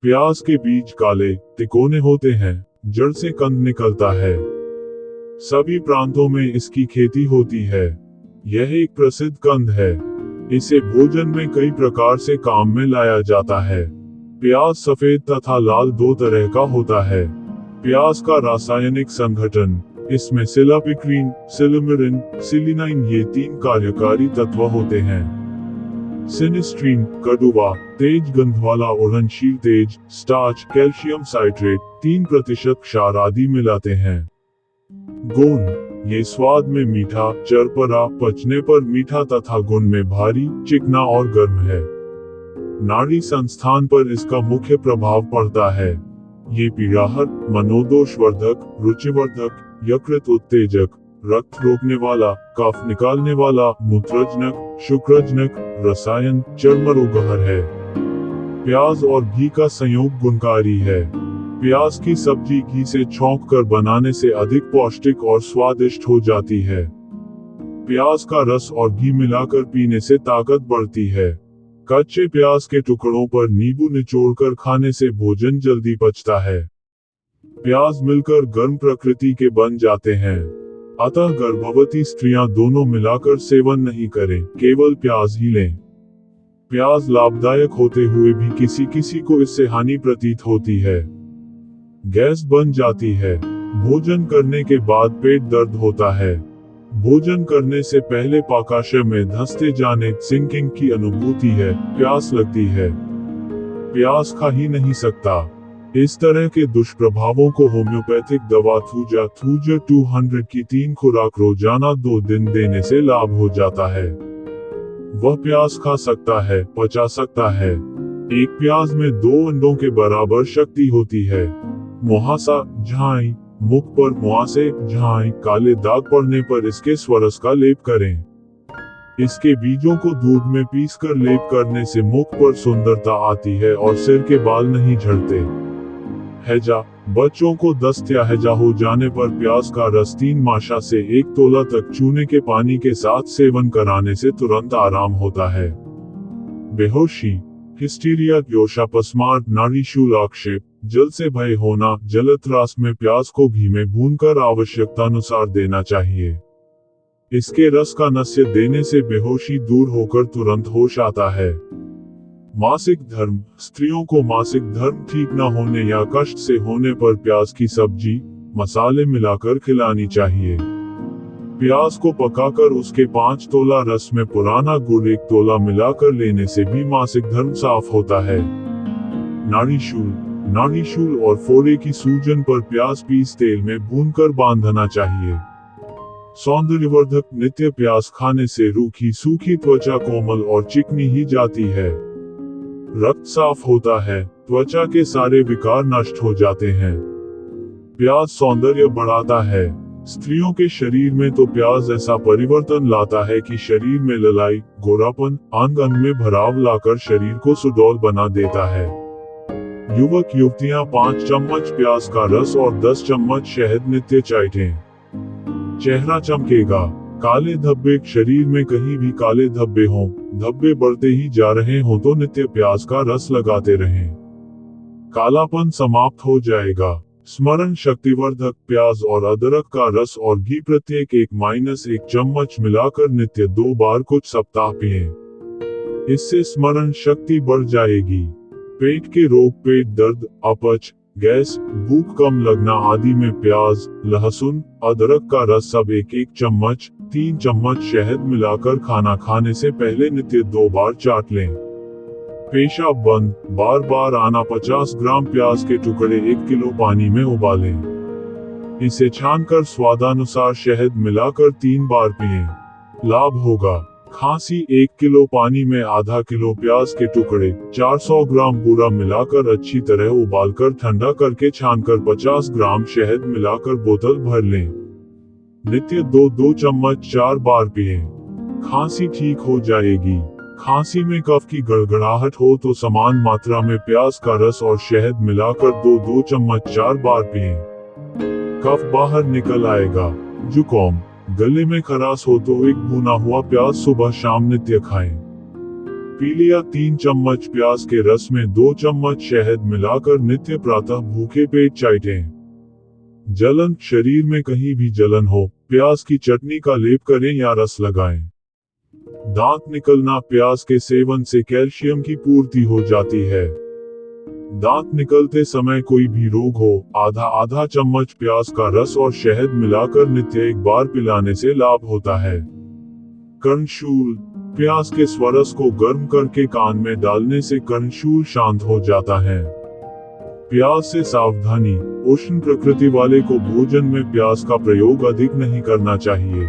प्याज के बीज काले तिकोने होते हैं, जड़ से कंद निकलता है। सभी प्रांतों में इसकी खेती होती है। यह एक प्रसिद्ध कंद है। इसे भोजन में कई प्रकार से काम में लाया जाता है। प्याज सफेद तथा लाल दो तरह का होता है। प्याज का रासायनिक संगठन, इसमें सिलापिक्रीन, सिलिमरिन, सिलिनाइन ये 3 कार्यकारी तत्व होते हैं। सिनिस्ट्रीन, कड़वा, तेज गंध वाला उड़नशील तेज, स्टार्च, कैल्शियम साइट्रेट, 3% क्षार आदि मिलाते हैं। गुण, ये स्वाद में मीठा, चरपरा, पचने पर मीठा तथा गुण में भारी, चिकना और गर्म है। नाड़ी संस्थान पर इसका मुख्य प्रभाव पड़ता है। ये पीड़ाहट, मनोदोषवर्धक, रुचिवर्धक, यकृत उत्तेजक, रक्त रोकने वाला, कफ निकालने वाला, मूत्रजनक, शुक्रजनक, रसायन, चर्मरोगहर है। प्याज और घी का संयोग गुणकारी है। प्याज की सब्जी घी से छौंक कर बनाने से अधिक पौष्टिक और स्वादिष्ट हो जाती है। प्याज का रस और घी मिलाकर पीने से ताकत बढ़ती है। कच्चे प्याज के टुकड़ों पर नींबू निचोड़कर खाने से भोजन जल्दी पचता है। प्याज मिलकर गर्म प्रकृति के बन जाते हैं, अतः गर्भवती स्त्रियां दोनों मिलाकर सेवन नहीं करें, केवल प्याज ही लें। प्याज लाभदायक होते हुए भी किसी किसी को इससे हानि प्रतीत होती है। गैस बन जाती है। भोजन करने के बाद पेट दर्द होता है। भोजन करने से पहले पाकाशय में धंसते जाने, सिंकिंग की अनुभूति है, प्यास लगती है। प्याज खा ही नहीं सकता। इस तरह के दुष्प्रभावों को होम्योपैथिक दवा थूजा 200 की 3 खुराक रोजाना 2 दिन देने से लाभ हो जाता है। वह प्याज खा सकता है, पचा सकता है। एक प्याज में 2 अंडों के बराबर शक्ति होती है। मुहासा, झाई, मुख पर मुहासे, झाई, काले दाग पड़ने पर इसके स्वरस का लेप करें। इसके बीजों को दूध में पीसकर लेप करने से मुख पर सुंदरता आती है और सिर के बाल नहीं झड़ते। हैजा, बच्चों को दस्त या हैजा हो जाने पर प्याज का रस 3 माशा से 1 तोला तक चूने के पानी के साथ सेवन कराने से तुरंत आराम होता है। बेहोशी, हिस्टीरिया, योशापस्मार्ट, नाड़ीशूल आक्षेप, जल से भय होना, जलत्रास में प्याज को घी में भूनकर आवश्यकतानुसार देना चाहिए। इसके रस का नस्य देने से बेहोशी दूर होकर तुरंत होश आता है। मासिक धर्म, स्त्रियों को मासिक धर्म ठीक न होने या कष्ट से होने पर प्याज की सब्जी, मसाले मिलाकर खिलानी चाहिए। प्याज को पकाकर उसके 5 तोला रस में पुराना गुड़ 1 तोला मिलाकर लेने से भी मासिक धर्म साफ होता है। नाड़ीशूल, नाड़ीशूल और फोड़े की सूजन पर प्याज पीस तेल में भूनकर बांधना चाहिए। सौंदर्यवर्धक, नित्य प्याज खाने से रूखी सूखी त्वचा कोमल और चिकनी ही जाती है। रक्त साफ होता है, त्वचा के सारे विकार नष्ट हो जाते हैं। प्याज सौंदर्य बढ़ाता है। स्त्रियों के शरीर में तो प्याज ऐसा परिवर्तन लाता है कि शरीर में ललाई, गोरापन, अंग अंग में भराव लाकर शरीर को सुडौल बना देता है। युवक युवतियां 5 चम्मच प्याज का रस और 10 चम्मच शहद नित्य चाटें। चेहरा चमकेगा। काले धब्बे, शरीर में कहीं भी काले धब्बे हों, धब्बे बढ़ते ही जा रहे हों तो नित्य प्याज का रस लगाते रहें। कालापन समाप्त हो जाएगा। स्मरण शक्तिवर्धक, प्याज और अदरक का रस और घी प्रत्येक 1-1 चम्मच मिलाकर नित्य 2 बार कुछ सप्ताह पिएं। इससे स्मरण शक्ति बढ़ जाएगी। पेट के रोग, पेट दर्द, अपच, गैस, भूख कम लगना आदि में प्याज, लहसुन, अदरक का रस सब 1-1 चम्मच, 3 चम्मच शहद मिलाकर खाना खाने से पहले नित्य 2 बार चाट लें। पेशाब बंद, बार बार आना। 50 ग्राम प्याज के टुकड़े 1 किलो पानी में उबालें। इसे छानकर स्वादानुसार शहद मिलाकर 3 बार पिएं। लाभ होगा। खांसी, 1 किलो पानी में आधा किलो प्याज के टुकड़े, 400 ग्राम बूरा मिलाकर अच्छी तरह उबालकर ठंडा करके छानकर 50 ग्राम शहद मिलाकर बोतल भर लें। नित्य 2-2 चम्मच 4 बार पिएं। खांसी ठीक हो जाएगी। खांसी में कफ की गड़गड़ाहट हो तो समान मात्रा में प्याज का रस और शहद मिलाकर 2-2 चम्मच 4 बार पिएं। कफ बाहर निकल आएगा। जुकाम, गले में खराश हो तो 1 भुना हुआ प्याज सुबह शाम नित्य खाएं। पीलिया 3 चम्मच प्याज के रस में 2 चम्मच शहद मिलाकर नित्य प्रातः भूखे पेट चाटें। जलन, शरीर में कहीं भी जलन हो, प्याज की चटनी का लेप करें या रस लगाएं। दांत निकलना, प्याज के सेवन से कैल्शियम की पूर्ति हो जाती है। दांत निकलते समय कोई भी रोग हो, आधा चम्मच प्याज का रस और शहद मिलाकर नित्य 1 बार पिलाने से लाभ होता है। कर्णशूल, प्याज के स्वरस को गर्म करके कान में डालने से कर्णशूल शांत हो जाता है। प्याज से सावधानी, उष्ण प्रकृति वाले को भोजन में प्याज का प्रयोग अधिक नहीं करना चाहिए।